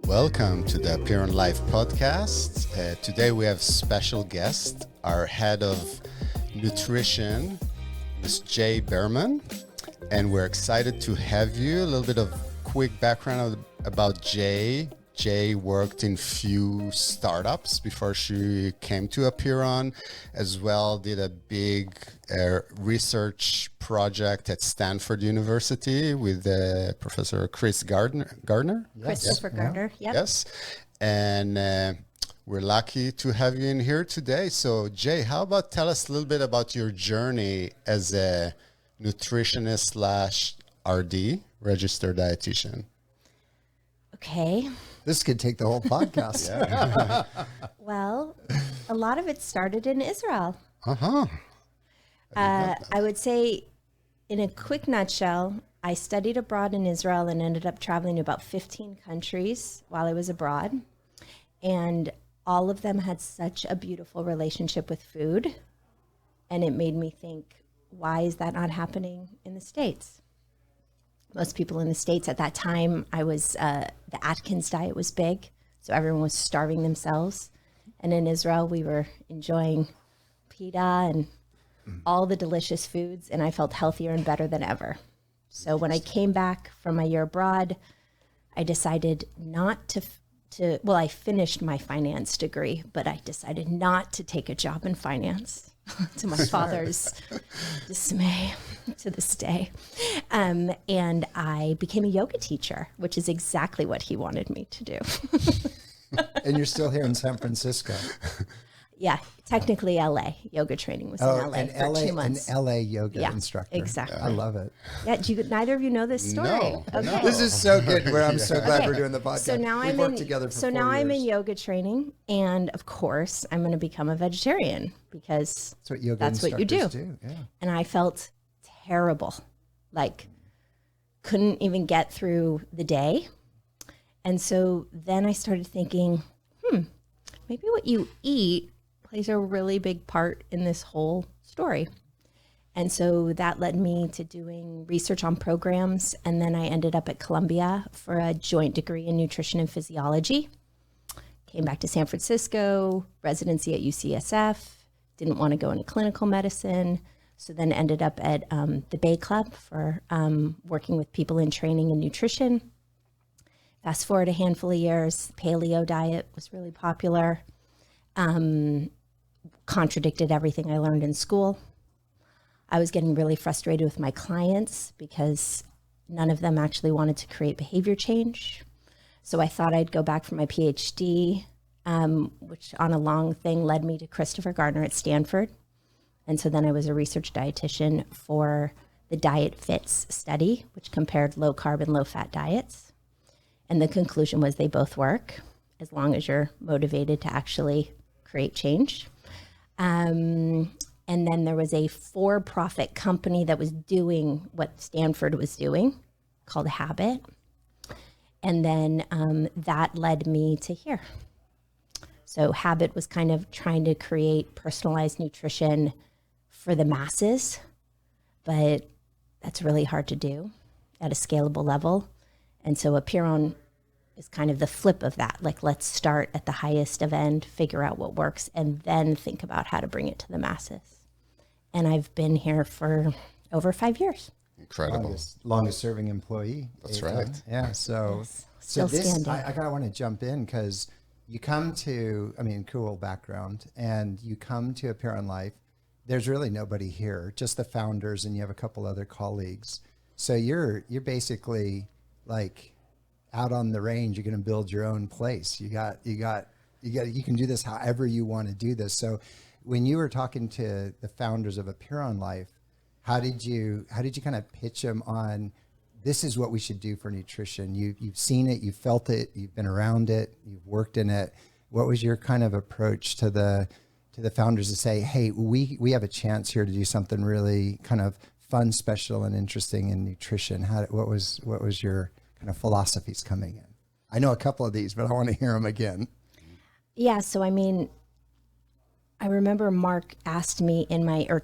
Welcome to the Apeiron Life podcast. Today we have special guest, our head of nutrition, Ms. Jay Berman, and we're excited to have you. A little bit of quick background about Jay. Jay worked in few startups before she came to Apeiron, as well did a big research project at Stanford University with Professor Chris Gardner. Christopher Gardner, yep. Yes, and we're lucky to have you in here today. So Jay, how about tell us a little bit about your journey as a nutritionist / RD, registered dietitian? Okay. This could take the whole podcast. Well, a lot of it started in Israel. Uh-huh. I would say, in a quick nutshell, I studied abroad in Israel and ended up traveling to about 15 countries while I was abroad. And all of them had such a beautiful relationship with food. And it made me think, why is that not happening in the States? Most people in the States at that time, the Atkins diet was big. So everyone was starving themselves. And in Israel, we were enjoying pita and all the delicious foods. And I felt healthier and better than ever. So when I came back from my year abroad, I decided not to I finished my finance degree, but I decided not to take a job in finance to my father's dismay to this day. And I became a yoga teacher, which is exactly what he wanted me to do. And you're still here in San Francisco. Yeah, technically LA. Yoga training was in LA for 2 months. An LA yoga instructor. Exactly. I love it. Yeah, neither of you know this story? No. Okay. This is so good. I'm so glad we're doing the podcast. So now We've worked together for 4 years. I'm in yoga training, and of course, I'm going to become a vegetarian because that's what you do. Yeah. And I felt terrible, like couldn't even get through the day. And so then I started thinking, maybe what you eat plays a really big part in this whole story. And so that led me to doing research on programs. And then I ended up at Columbia for a joint degree in nutrition and physiology. Came back to San Francisco, residency at UCSF, didn't want to go into clinical medicine. So then ended up at the Bay Club for working with people in training and nutrition. Fast forward a handful of years, paleo diet was really popular. Contradicted everything I learned in school. I was getting really frustrated with my clients because none of them actually wanted to create behavior change. So I thought I'd go back for my PhD, which on a long thing led me to Christopher Gardner at Stanford. And so then I was a research dietitian for the Diet Fits study, which compared low carb and low fat diets. And the conclusion was they both work as long as you're motivated to actually create change. And then there was a for-profit company that was doing what Stanford was doing called Habit. And then that led me to here. So Habit was kind of trying to create personalized nutrition for the masses, but that's really hard to do at a scalable level. And so Apeiron is kind of the flip of that. Like, let's start at the highest of end, figure out what works, and then think about how to bring it to the masses. And I've been here for over 5 years. Incredible. Longest serving employee. That's right. Yeah. So, Yes. so Still this, standing. I kind of want to jump in because you come to, cool background, and you come to Apeiron Life. There's really nobody here, just the founders, and you have a couple other colleagues. So you're basically like out on the range. You're going to build your own place. You can do this however you want to do this. So when you were talking to the founders of Apeiron Life, how did you kind of pitch them on, this is what we should do for nutrition? You've seen it, you've felt it, you've been around it, you've worked in it. What was your kind of approach to the founders to say, hey, we have a chance here to do something really kind of fun, special, and interesting in nutrition? What was your kind of philosophies coming in? I know a couple of these, but I want to hear them again. Yeah. So, I remember Mark asked me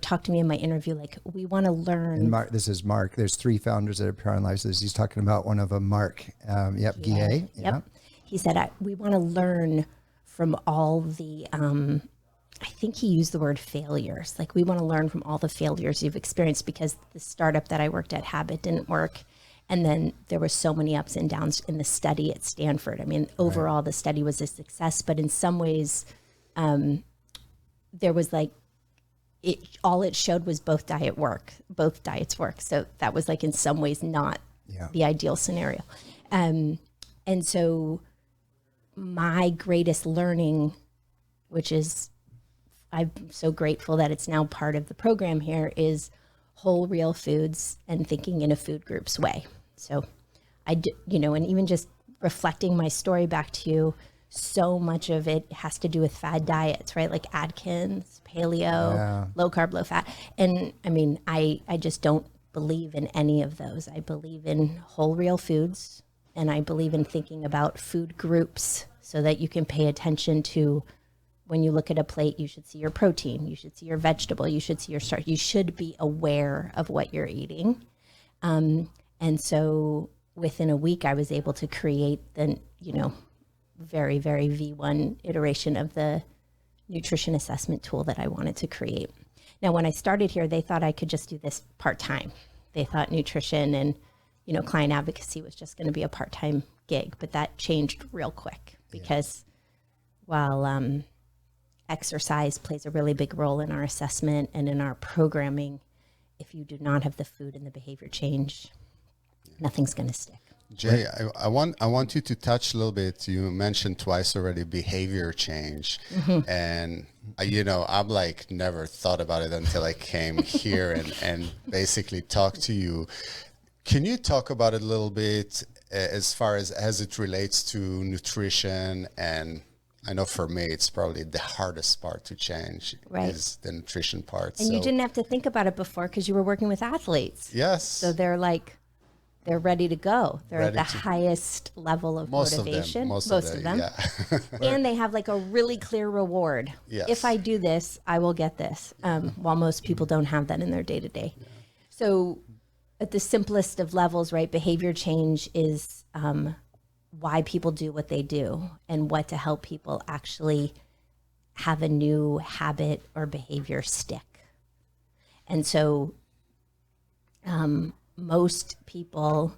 talked to me in my interview, like, we want to learn. And Mark, this is Mark. There's 3 founders at Apeiron Life. He's talking about one of them, Mark. Yep, Guillet. Yep. He said, we want to learn from all the, I think he used the word failures. Like, we want to learn from all the failures you've experienced, because the startup that I worked at, Habit, didn't work. And then there were so many ups and downs in the study at Stanford. I mean, overall, the study was a success, but in some ways, there was like, all it showed was both diets work. So that was like in some ways not the ideal scenario. And so my greatest learning, which is, I'm so grateful that it's now part of the program here, is whole real foods and thinking in a food group's way. So and even just reflecting my story back to you, so much of it has to do with fad diets, right? Like Atkins, paleo, low carb, low fat. And I mean, I just don't believe in any of those. I believe in whole real foods, and I believe in thinking about food groups so that you can pay attention to, when you look at a plate, you should see your protein, you should see your vegetable, you should see your starch. You should be aware of what you're eating. And so within a week, I was able to create the, very, very V1 iteration of the nutrition assessment tool that I wanted to create. Now, when I started here, they thought I could just do this part-time. They thought nutrition and, client advocacy was just going to be a part-time gig, but that changed real quick, because while exercise plays a really big role in our assessment and in our programming, if you do not have the food and the behavior change, nothing's going to stick. Jay, I want you to touch a little bit. You mentioned twice already behavior change, and I'm like never thought about it until I came here and basically talked to you. Can you talk about it a little bit as far as it relates to nutrition? And I know for me, it's probably the hardest part to change is the nutrition part. And you didn't have to think about it before because you were working with athletes. Yes. So they're ready to go. They're at the highest level of motivation. Most of them. Yeah. And they have like a really clear reward. Yes. If I do this, I will get this. While most people don't have that in their day to day. So at the simplest of levels, right, behavior change is why people do what they do and what to help people actually have a new habit or behavior stick. And so most people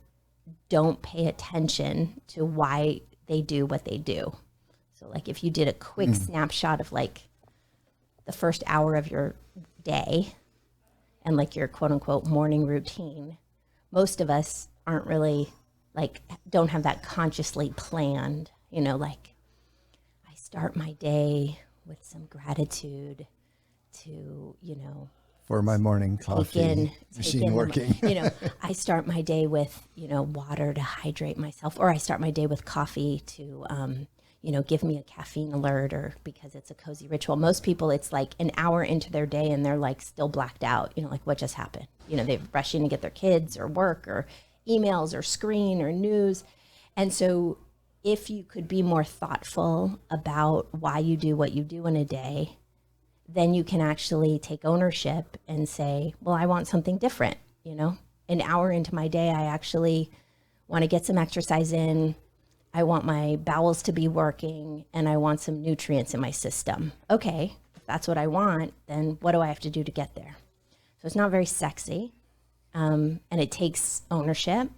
don't pay attention to why they do what they do. So like if you did a quick snapshot of like the first hour of your day and like your quote unquote morning routine, most of us aren't really don't have that consciously planned, like I start my day with some gratitude to, for my morning coffee machine working. I start my day with, water to hydrate myself, or I start my day with coffee to, give me a caffeine alert, or because it's a cozy ritual. Most people, it's like an hour into their day and they're like still blacked out, like what just happened? They're rushing to get their kids or work or emails or screen or news. And so if you could be more thoughtful about why you do what you do in a day, then you can actually take ownership and say, well, I want something different. An hour into my day, I actually want to get some exercise in. I want my bowels to be working, and I want some nutrients in my system. Okay, if that's what I want, then what do I have to do to get there? So it's not very sexy, and it takes ownership,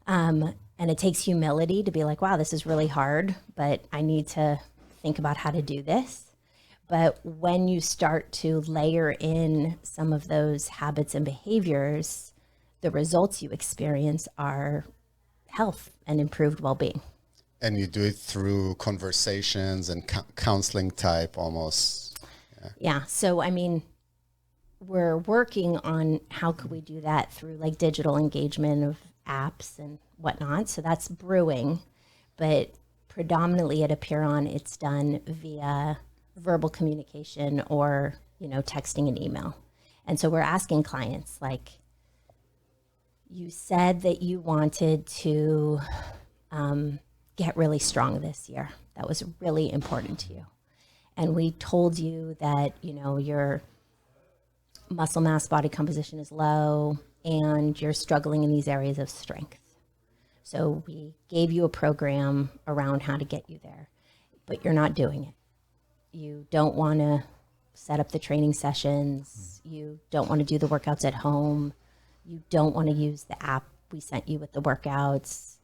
and it takes humility to be like, wow, this is really hard, but I need to think about how to do this. But when you start to layer in some of those habits and behaviors, the results you experience are health and improved well-being. And you do it through conversations and counseling type almost. Yeah. So, I mean, we're working on how could we do that through like digital engagement of apps and whatnot. So that's brewing. But predominantly at Apeiron, it's done via verbal communication or, texting and email. And so we're asking clients, like, you said that you wanted to get really strong this year. That was really important to you. and we told you that, your muscle mass, body composition is low, and you're struggling in these areas of strength. So we gave you a program around how to get you there, but you're not doing it. You don't want to set up the training sessions. You don't want to do the workouts at home. You don't want to use the app we sent you with the workouts.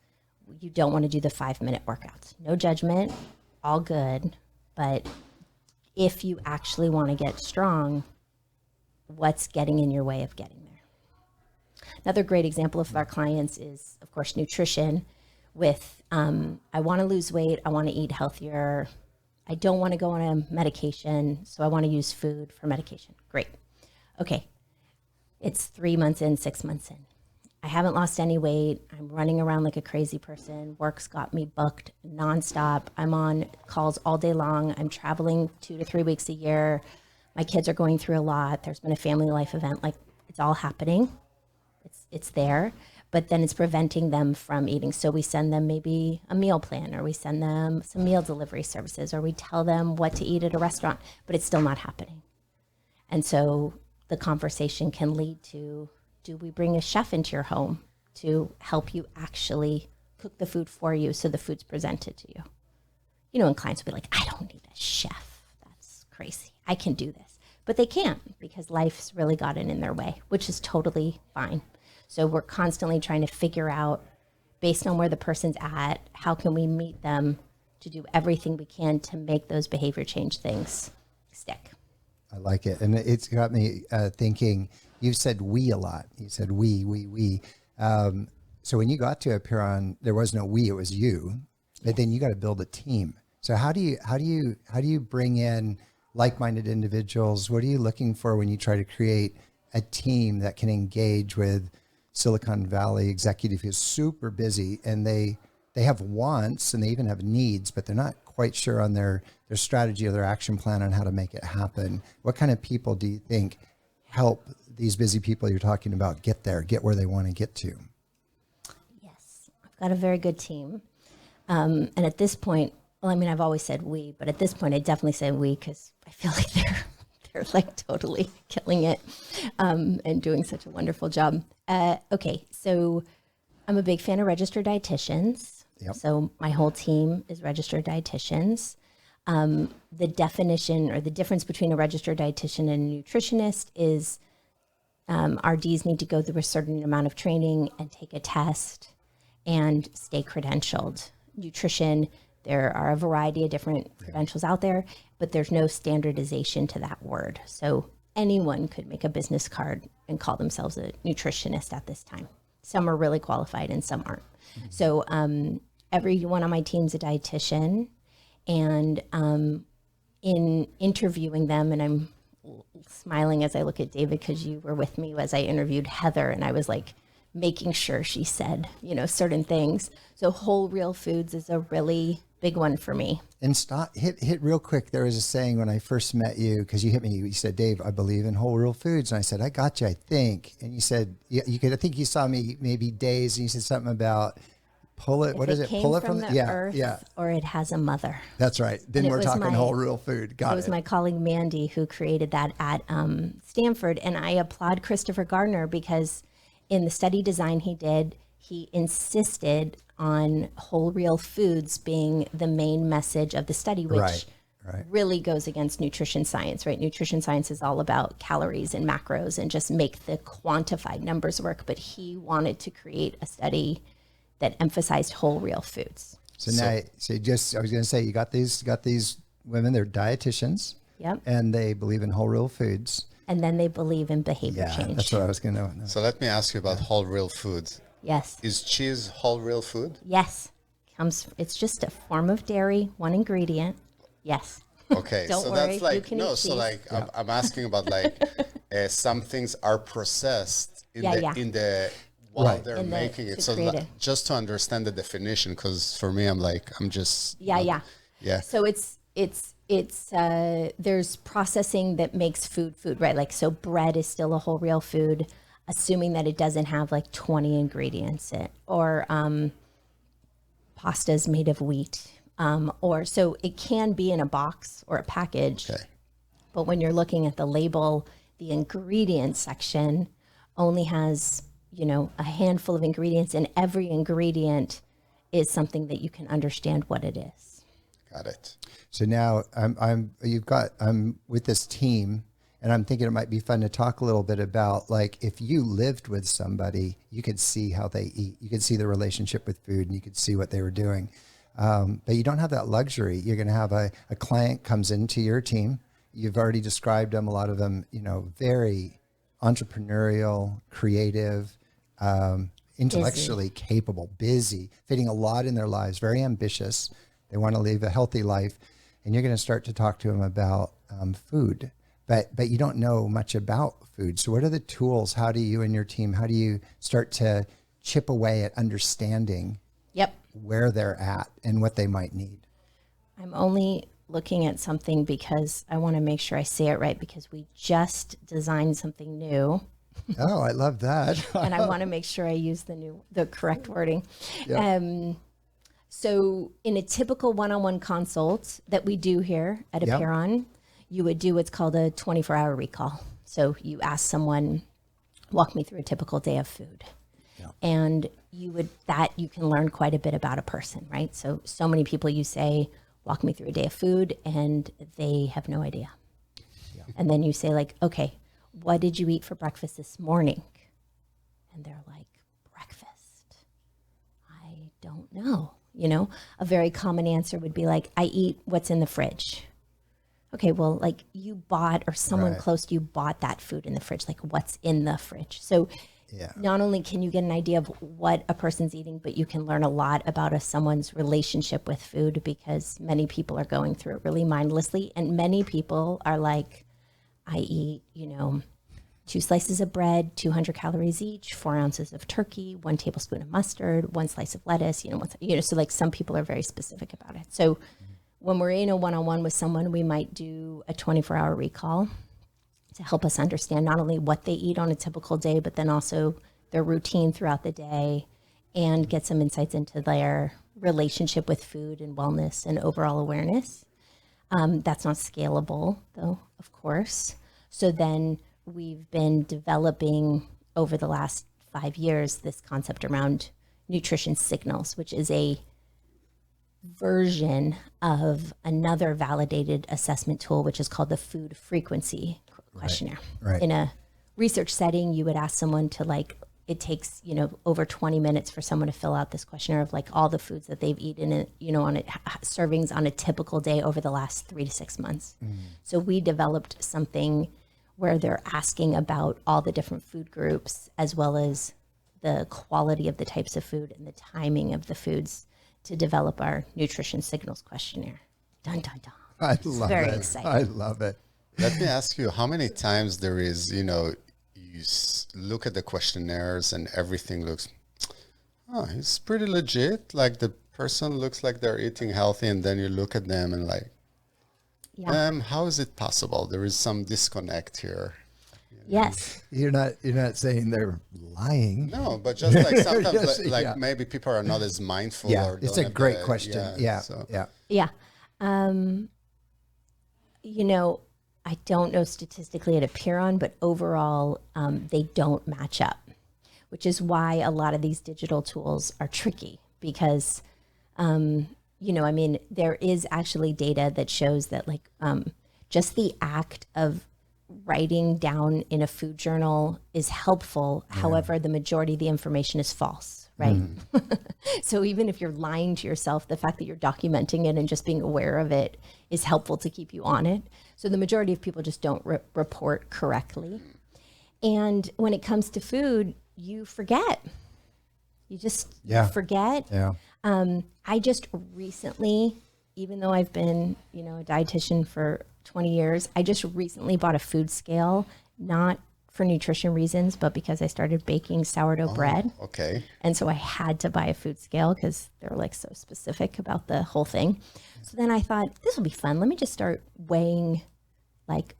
You don't want to do the 5-minute workouts. No judgment, all good. But if you actually want to get strong, what's getting in your way of getting there? Another great example of our clients is, of course, nutrition with, I want to lose weight. I want to eat healthier. I don't want to go on a medication, so I want to use food for medication. Great. Okay. It's 3 months in, 6 months in. I haven't lost any weight. I'm running around like a crazy person. Work's got me booked nonstop. I'm on calls all day long. I'm traveling 2 to 3 weeks a year. My kids are going through a lot. There's been a family life event. Like, it's all happening. It's there, but then it's preventing them from eating. So we send them maybe a meal plan, or we send them some meal delivery services, or we tell them what to eat at a restaurant, but it's still not happening. And so the conversation can lead to, do we bring a chef into your home to help you actually cook the food for you so the food's presented to you? And clients will be like, I don't need a chef. That's crazy. I can do this. But they can't, because life's really gotten in their way, which is totally fine. So we're constantly trying to figure out, based on where the person's at, how can we meet them to do everything we can to make those behavior change things stick. I like it. And it's got me thinking, you've said we a lot. You said we. So when you got to Apeiron, there was no we, it was you, but then you got to build a team. So how do you bring in like-minded individuals? What are you looking for when you try to create a team that can engage with Silicon Valley executive who's super busy, and they have wants and they even have needs, but they're not quite sure on their strategy or their action plan on how to make it happen? What kind of people do you think help these busy people you're talking about get where they want to get to? Yes, I've got a very good team. And at this point, well, I mean, I've always said we, but at this point I definitely say we, because I feel like they're like totally killing it, and doing such a wonderful job. Okay, so I'm a big fan of registered dietitians. Yep. So my whole team is registered dietitians. The definition or the difference between a registered dietitian and a nutritionist is RDs need to go through a certain amount of training and take a test and stay credentialed. Nutrition, there are a variety of different credentials out there, but there's no standardization to that word. So anyone could make a business card and call themselves a nutritionist at this time. Some are really qualified and some aren't. Mm-hmm. So everyone on my team's a dietitian, and in interviewing them, and I'm smiling as I look at David because you were with me as I interviewed Heather, and I was like making sure she said, certain things. So whole real foods is a really big one for me. And hit real quick. There was a saying when I first met you, because you hit me, you said, Dave, I believe in whole real foods. And I said, I got you, I think. And you said, I think you saw me maybe days, and you said something about pull it. If what is it? Pull it from the earth, or it has a mother. That's right. Then we're talking whole real food. Got it. It was my colleague Mandy who created that at Stanford. And I applaud Christopher Gardner, because in the study design he did, he insisted on whole real foods being the main message of the study, which really goes against nutrition science, right? Nutrition science is all about calories and macros and just make the quantified numbers work. But he wanted to create a study that emphasized whole real foods. So now, I was going to say, you got these women, they're dietitians. Yep. And they believe in whole real foods. And then they believe in behavior change. That's what I was going to know. So let me ask you about whole real foods. Yes. Is cheese whole real food? Yes. It's just a form of dairy, one ingredient. Yes. Okay. Don't so worry, that's like, you can eat cheese. I'm asking about like some things are processed in the while they're making it. So just to understand the definition, because for me, I'm just. Yeah. So it's there's processing that makes food, right? Like, so bread is still a whole real food, assuming that it doesn't have like 20 ingredients in it, or pastas made of wheat. or so it can be in a box or a package. Okay. But when you're looking at the label, the ingredients section only has, a handful of ingredients, and every ingredient is something that you can understand what it is. Got it. So now I'm with this team, and I'm thinking it might be fun to talk a little bit about, like, if you lived with somebody, you could see how they eat, you could see the relationship with food, and you could see what they were doing. But you don't have that luxury. You're going to have a client comes into your team. You've already described them, a lot of them, very entrepreneurial, creative, intellectually capable, busy, fitting a lot in their lives, very ambitious. They want to live a healthy life. And you're going to start to talk to them about food, but you don't know much about food. So what are the tools? How do you and your team, how do you start to chip away at understanding where they're at and what they might need? I'm only looking at something because I want to make sure I say it right, because we just designed something new. Oh, I love that. And I want to make sure I use the correct wording. Yep. So in a typical one-on-one consult that we do here at Apeiron, you would do what's called a 24-hour recall. So you ask someone, walk me through a typical day of food. And you can learn quite a bit about a person, right? So many people, you say, walk me through a day of food, and they have no idea. Yeah. And then you say, like, okay, what did you eat for breakfast this morning? And they're like, breakfast? I don't know. A very common answer would be like, I eat what's in the fridge. Okay, well, like, you bought, or someone close to you bought that food in the fridge, like, what's in the fridge? So not only can you get an idea of what a person's eating, but you can learn a lot about someone's relationship with food, because many people are going through it really mindlessly. And many people are like, I eat, 2 slices of bread, 200 calories each, 4 ounces of turkey, 1 tablespoon of mustard, 1 slice of lettuce, so like some people are very specific about it. So when we're in a one-on-one with someone, we might do a 24-hour recall to help us understand not only what they eat on a typical day, but then also their routine throughout the day, and get some insights into their relationship with food and wellness and overall awareness. That's not scalable, though, of course. So then we've been developing over the last 5 years this concept around nutrition signals, which is a version of another validated assessment tool, which is called the food frequency questionnaire. Right. In a research setting, you would ask someone to, it takes, over 20 minutes for someone to fill out this questionnaire of all the foods that they've eaten, on servings on a typical day over the last 3 to 6 months. So we developed something where they're asking about all the different food groups, as well as the quality of the types of food and the timing of the foods, to develop our nutrition signals questionnaire. Dun, dun, dun. I love it. Very exciting. I love it. Let me ask you, how many times there is, you look at the questionnaires and everything looks, it's pretty legit. Like, the person looks like they're eating healthy, and then you look at them and like, how is it possible? There is some disconnect here. Yes. You're not saying they're lying. No, but just like sometimes, maybe people are not as mindful. Yeah, or it's don't a have great question. Yeah. I don't know statistically at Apeiron, but overall, they don't match up, which is why a lot of these digital tools are tricky, because, there is actually data that shows that just the act of writing down in a food journal is helpful. Yeah. However, the majority of the information is false, right? So even if you're lying to yourself, the fact that you're documenting it and just being aware of it is helpful to keep you on it. So the majority of people just don't report correctly. And when it comes to food, you forget. You just forget. Yeah. I just recently, even though I've been, a dietitian for 20 years, I just recently bought a food scale, not for nutrition reasons, but because I started baking sourdough bread. Okay. And so I had to buy a food scale because they're so specific about the whole thing. So then I thought, this will be fun. Let me just start weighing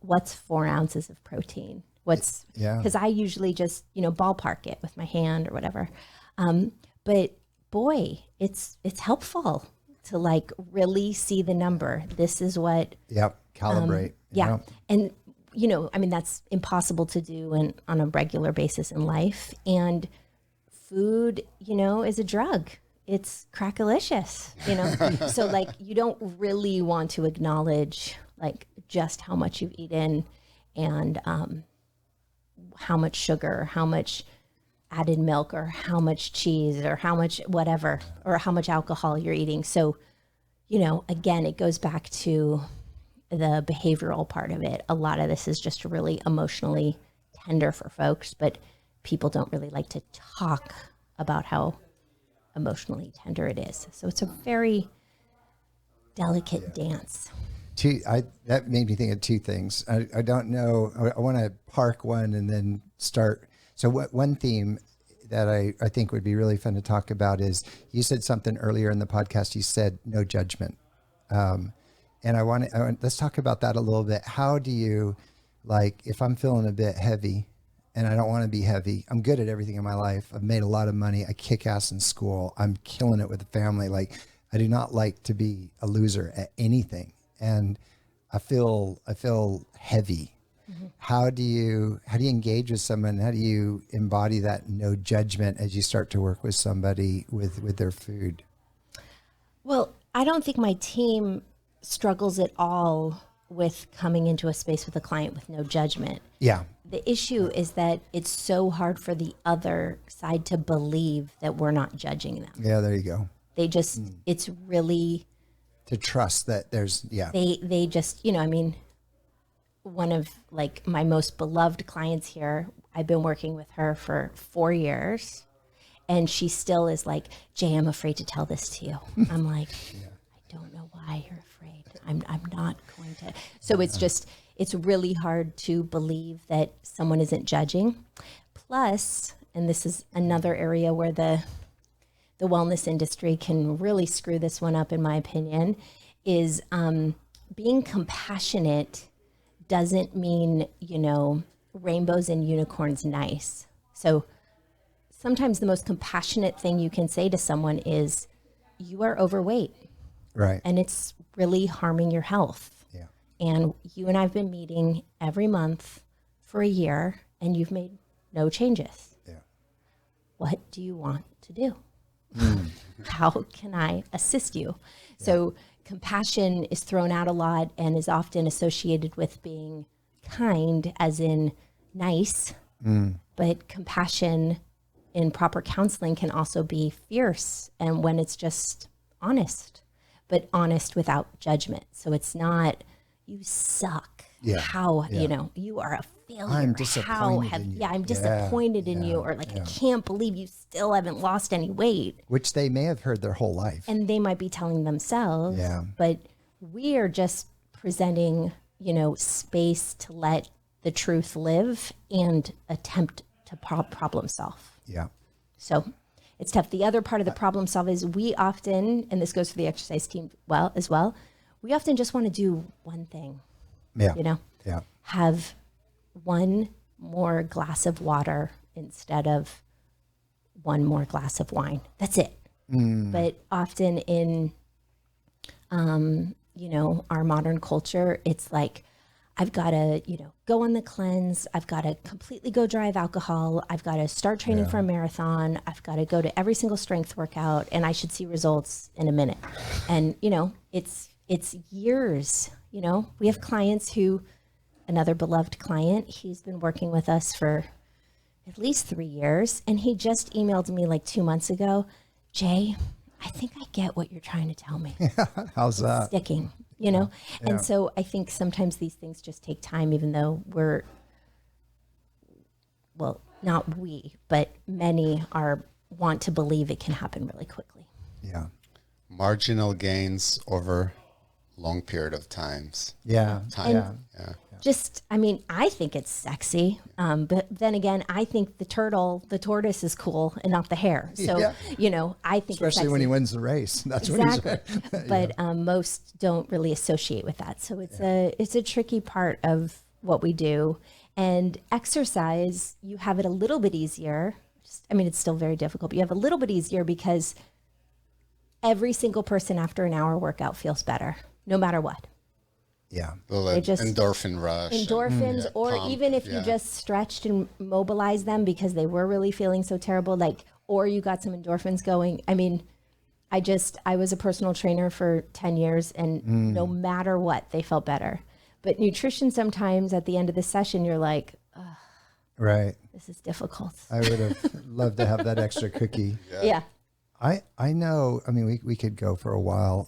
what's 4 ounces of protein. Because I usually just, ballpark it with my hand or whatever. But boy, it's helpful to like really see the number. This is what, Yep. Calibrate. yeah. Yep. And, you know, I mean, that's impossible to do on a regular basis in life. And food, you know, is a drug. It's crackalicious, you know? So like, you don't really want to acknowledge like just how much you've eaten and how much sugar, how much added milk, or how much cheese, or how much whatever, or how much alcohol you're eating. So, you know, again, it goes back to the behavioral part of it. A lot of this is just really emotionally tender for folks, but people don't really like to talk about how emotionally tender it is. So it's a very delicate dance. That made me think of two things. I don't know. I want to park one and then start. So one theme that I think would be really fun to talk about is, you said something earlier in the podcast. You said no judgment. And let's talk about that a little bit. How do you, like, if I'm feeling a bit heavy and I don't want to be heavy, I'm good at everything in my life. I've made a lot of money. I kick ass in school. I'm killing it with the family. Like, I do not like to be a loser at anything. And I feel heavy. Mm-hmm. How do you engage with someone? How do you embody that no judgment as you start to work with somebody with their food? Well, I don't think my team struggles at all with coming into a space with a client with no judgment. Yeah. The issue is that it's so hard for the other side to believe that we're not judging them. Yeah, there you go. They just, it's really... to trust that there's, They just, you know, I mean, one of like my most beloved clients here, I've been working with her for 4 years, and she still is like, Jay, I'm afraid to tell this to you. I'm like, I don't know why you're afraid. I'm not going to. So it's really hard to believe that someone isn't judging. Plus, and this is another area where the wellness industry can really screw this one up, in my opinion, is being compassionate doesn't mean, you know, rainbows and unicorns nice. So sometimes the most compassionate thing you can say to someone is, you are overweight. right. And it's really harming your health. Yeah. And you and I've been meeting every month for a year, and you've made no changes. Yeah. What do you want to do? How can I assist you? Yeah. So compassion is thrown out a lot and is often associated with being kind, as in nice. But compassion in proper counseling can also be fierce, and when it's just honest, but honest without judgment. So it's not, you suck. Yeah. How, Yeah. you know, you are a failure. I'm disappointed in you. Yeah, I'm disappointed in you. Or like, I can't believe you still haven't lost any weight. Which they may have heard their whole life. And they might be telling themselves. Yeah. But we are just presenting, you know, space to let the truth live and attempt to problem solve. Yeah. So it's tough. The other part of the problem solve is we often, and this goes for the exercise team as well, we often just want to do one thing. Yeah. You know? Yeah. Have one more glass of water instead of one more glass of wine. That's it. But often in, you know, our modern culture, it's like, I've got to, you know, go on the cleanse. I've got to completely go dry of alcohol. I've got to start training for a marathon. I've got to go to every single strength workout, and I should see results in a minute. And, you know, it's years. You know, we have clients who, another beloved client, he's been working with us for at least 3 years. And he just emailed me like 2 months ago, Jay, I think I get what you're trying to tell me. How's that? Sticking, you know? Yeah. And so I think sometimes these things just take time, even though not we, but many want to believe it can happen really quickly. Yeah. Marginal gains over long period of times. Yeah. Yeah. Just, I mean, I think it's sexy. But then again, I think the tortoise is cool and not the hare. So, you know, I think especially when he wins the race. That's exactly. When he's But most don't really associate with that. So it's a tricky part of what we do. And exercise, you have it a little bit easier. It's still very difficult, but you have a little bit easier because every single person after an hour workout feels better, no matter what. Yeah. Well, just endorphin rush. Endorphins, or pump, even if you just stretched and mobilized them because they were really feeling so terrible, like, or you got some endorphins going. I mean, I was a personal trainer for 10 years and no matter what, they felt better. But nutrition, sometimes at the end of the session, you're like, Right. this is difficult. I would have loved to have that extra cookie. Yeah. I know, I mean, we could go for a while.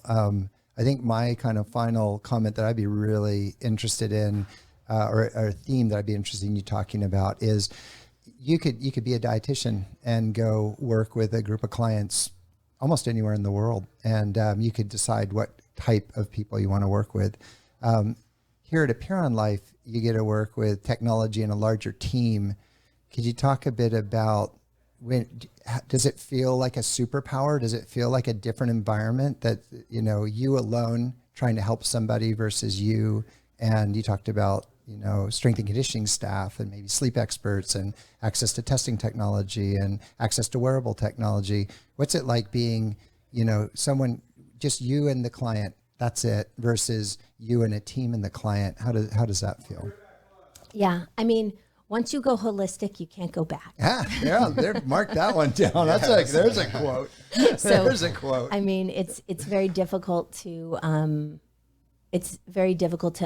I think my kind of final comment that I'd be really interested in, or a theme that I'd be interested in you talking about, is you could be a dietitian and go work with a group of clients almost anywhere in the world. And you could decide what type of people you want to work with. Here at Apeiron Life, you get to work with technology and a larger team. Could you talk a bit about, does it feel like a superpower? Does it feel like a different environment that, you alone trying to help somebody versus you? And you talked about, strength and conditioning staff and maybe sleep experts and access to testing technology and access to wearable technology. What's it like being, someone, just you and the client, that's it, versus you and a team and the client? How does that feel? Yeah. I mean, once you go holistic, you can't go back. Yeah, mark that one down. That's there's a quote. There's a quote. I mean, it's very difficult to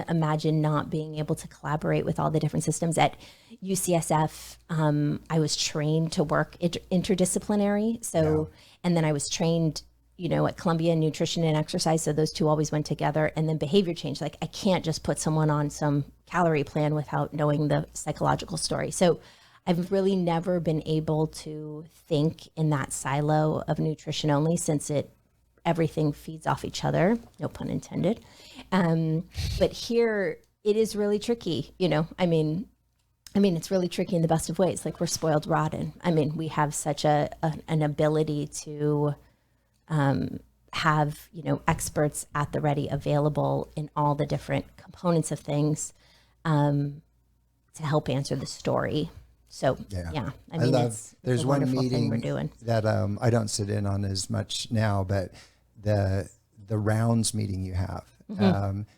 imagine not being able to collaborate with all the different systems. At UCSF, I was trained to work interdisciplinary. So, and then I was trained, at Columbia in nutrition and exercise. So those two always went together. And then behavior change. Like, I can't just put someone on some calorie plan without knowing the psychological story. So I've really never been able to think in that silo of nutrition only, since everything feeds off each other, no pun intended. But here it is really tricky, I mean, it's really tricky in the best of ways. Like, we're spoiled rotten. I mean, we have such an ability to have, experts at the ready available in all the different components of things to help answer the story. So, yeah. I mean, there's a one meeting meeting we're doing that I don't sit in on as much now, but the rounds meeting you have.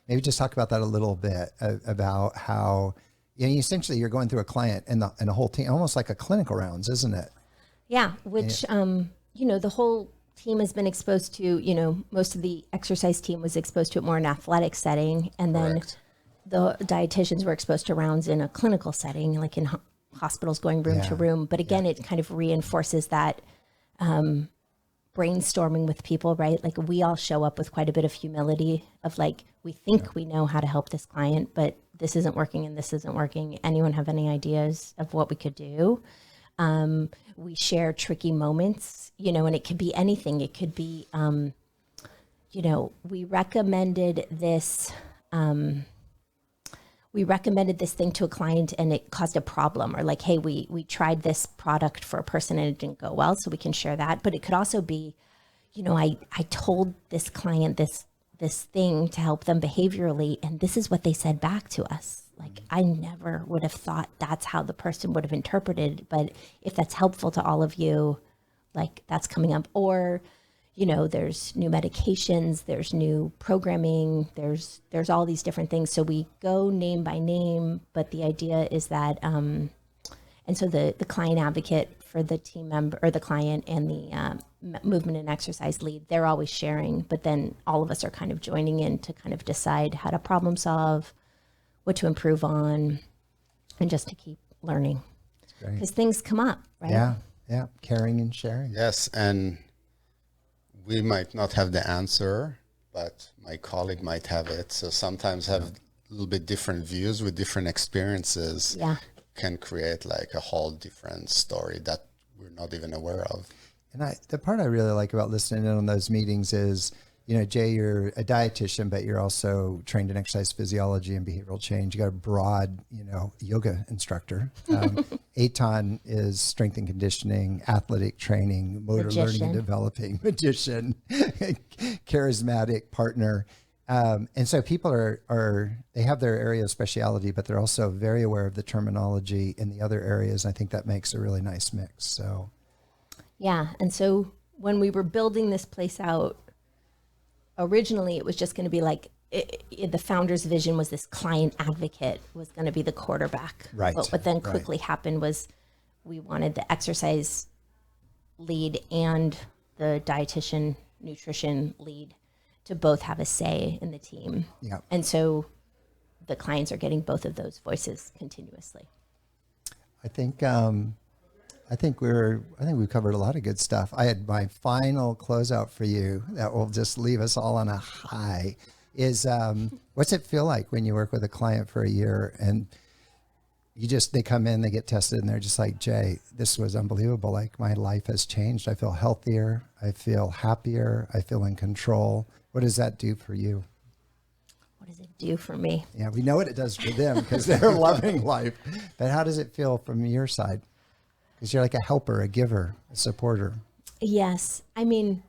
Maybe just talk about that a little bit, about how, essentially you're going through a client and a whole team, almost like a clinical rounds, isn't it? Yeah, which, the whole team has been exposed to, most of the exercise team was exposed to it more in an athletic setting. And then the dietitians were exposed to rounds in a clinical setting, like in hospitals, going room to room. But again, it kind of reinforces that brainstorming with people, right? Like, we all show up with quite a bit of humility of, like, we think we know how to help this client, but this isn't working and this isn't working. Anyone have any ideas of what we could do? We share tricky moments, and it could be anything. It could be, we recommended this thing to a client and it caused a problem, or like, hey, we tried this product for a person and it didn't go well, so we can share that. But it could also be, I told this client this thing to help them behaviorally, and this is what they said back to us. Like, I never would have thought that's how the person would have interpreted, but if that's helpful to all of you, like, that's coming up. Or, there's new medications, there's new programming, there's all these different things. So we go name by name, but the idea is that, and so the client advocate for the team member, or the client, and the movement and exercise lead, they're always sharing, but then all of us are kind of joining in to kind of decide how to problem solve, what to improve on, and just to keep learning, because things come up, right? Yeah. Caring and sharing. Yes. And we might not have the answer, but my colleague might have it. So sometimes have a little bit different views with different experiences can create like a whole different story that we're not even aware of. And the part I really like about listening in on those meetings is, Jay, you're a dietitian, but you're also trained in exercise physiology and behavioral change. You got a broad, yoga instructor. Eitan is strength and conditioning, athletic training, motor learning and developing, magician, charismatic partner. And so people they have their area of speciality, but they're also very aware of the terminology in the other areas. And I think that makes a really nice mix. So, yeah. And so when we were building this place out, originally it was just going to be like, the founder's vision was this client advocate was going to be the quarterback. Right. But what then quickly happened was we wanted the exercise lead and the dietitian nutrition lead to both have a say in the team. Yeah. And so the clients are getting both of those voices continuously. I think we've covered a lot of good stuff. I had my final closeout for you that will just leave us all on a high is, what's it feel like when you work with a client for a year and they come in, they get tested and they're just like, Jay, this was unbelievable. Like my life has changed. I feel healthier. I feel happier. I feel in control. What does that do for you? What does it do for me? Yeah, we know what it does for them because they're loving life. But how does it feel from your side? Because you're like a helper, a giver, a supporter. Yes. I mean,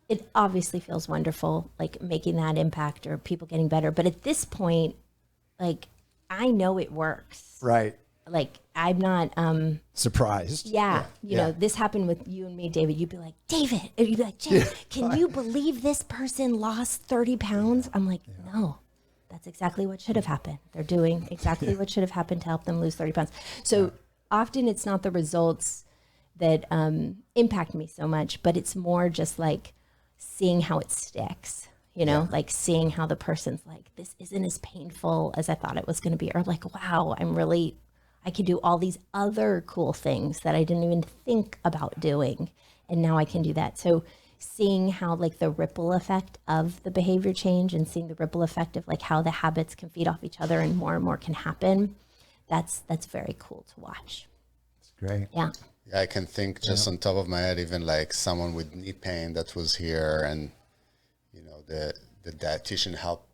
it obviously feels wonderful, like making that impact or people getting better. But at this point, like, I know it works. Right. Like, I'm not surprised. Yeah. You know, this happened with you and me, David. You'd be like, David, or you'd be like, Jay, can you believe this person lost 30 pounds? I'm like, no, that's exactly what should have happened. They're doing exactly what should have happened to help them lose 30 pounds. So often it's not the results that impact me so much, but it's more just like seeing how it sticks. You know, like seeing how the person's like, this isn't as painful as I thought it was going to be. Or like, wow, I can do all these other cool things that I didn't even think about doing. And now I can do that. So seeing how like the ripple effect of the behavior change and seeing the ripple effect of like how the habits can feed off each other and more can happen. That's very cool to watch. It's great. Yeah. Yeah, I can think just on top of my head, even like someone with knee pain that was here and, you know, the dietitian helped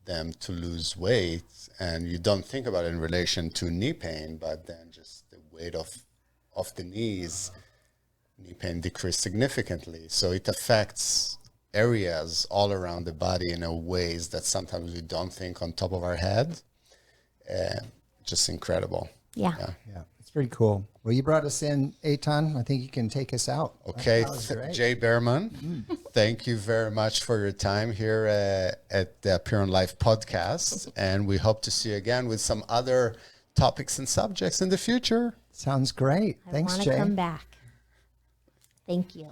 them to lose weight, and you don't think about it in relation to knee pain, but then just the weight of the knees, knee pain decreased significantly. So it affects areas all around the body in a ways that sometimes we don't think on top of our head. Just incredible. Yeah. It's pretty cool. Well, you brought us in, Eitan. I think you can take us out. Okay, Jay Behrman, thank you very much for your time here at the Apeiron Life podcast. And we hope to see you again with some other topics and subjects in the future. Sounds great. Thanks, Jay. I want to come back. Thank you.